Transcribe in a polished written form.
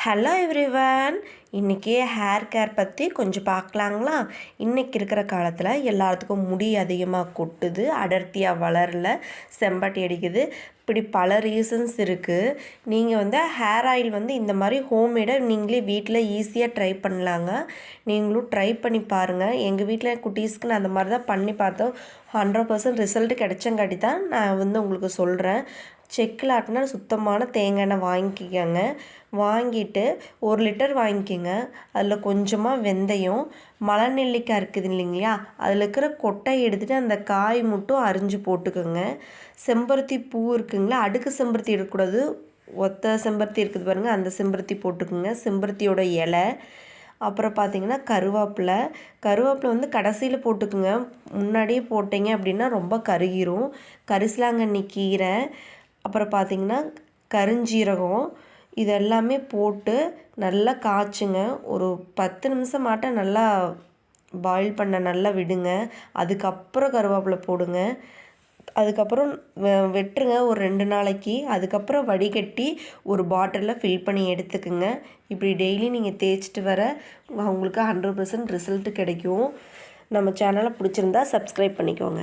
Hello everyone. இன்றைக்கி hair care பற்றி கொஞ்சம் பார்க்கலாங்களா? இன்றைக்கி இருக்கிற காலத்தில் எல்லாத்துக்கும் முடி அதிகமாக கொட்டுது, அடர்த்தியாக வளரல, செம்பட்டி அடிக்குது. இப்படி பல ரீசன்ஸ் இருக்குது. நீங்கள் ஹேர் ஆயில் இந்த மாதிரி ஹோம்மேடாக நீங்களே வீட்டில் ஈஸியாக ட்ரை பண்ணலாங்க. நீங்களும் ட்ரை பண்ணி பாருங்கள். எங்கள் வீட்டில் குட்டீஸ்க்கு நான் அந்த மாதிரி தான் பண்ணி பார்த்தோம். 100% ரிசல்ட் கிடைச்சங்காட்டி தான் நான் உங்களுக்கு சொல்கிறேன். செக்கில் ஆட்டினா சுத்தமான தேங்காய் எண்ணெய் வாங்கிக்கோங்க. வாங்கிட்டு 1 லிட்டர் வாங்கிக்கோங்க. அதில் கொஞ்சமாக வெந்தயம், மலை நெல்லிக்காய் இருக்குது இல்லைங்களா, அதில் இருக்கிற கொட்டை எடுத்துகிட்டு அந்த காய் மட்டும் அரிஞ்சு போட்டுக்கோங்க. செம்பருத்தி பூ இருக்குங்களா, அடுக்கு செம்பருத்தி எடுக்கக்கூடாது, ஒத்த செம்பருத்தி இருக்குது பாருங்கள், அந்த செம்பருத்தி போட்டுக்கோங்க. செம்பருத்தியோட இலை, அப்புறம் பார்த்திங்கன்னா கருவேப்பிலை கடைசியில் போட்டுக்குங்க. முன்னாடியே போட்டிங்க அப்படின்னா ரொம்ப கருகிரும். கரிசலாங்கண்ணி கீரை, அப்புறம் பார்த்திங்கன்னா கருஞ்சீரகம், இதெல்லாமே போட்டு நல்லா காய்ச்சுங்க. ஒரு 10 நிமிஷம் மாட்டம் நல்லா பாயில் பண்ண நல்லா விடுங்க. அதுக்கப்புறம் கருவேப்பிலை போடுங்க. அதுக்கப்புறம் வெட்டுருங்க ஒரு 2 நாளைக்கு. அதுக்கப்புறம் வடிகட்டி ஒரு பாட்டிலில் ஃபில் பண்ணி எடுத்துக்குங்க. இப்படி டெய்லி நீங்கள் தேய்ச்சிட்டு வர உங்களுக்கு 100% ரிசல்ட் கிடைக்கும். நம்ம சேனலை பிடிச்சிருந்தா சப்ஸ்கிரைப் பண்ணிக்கோங்க.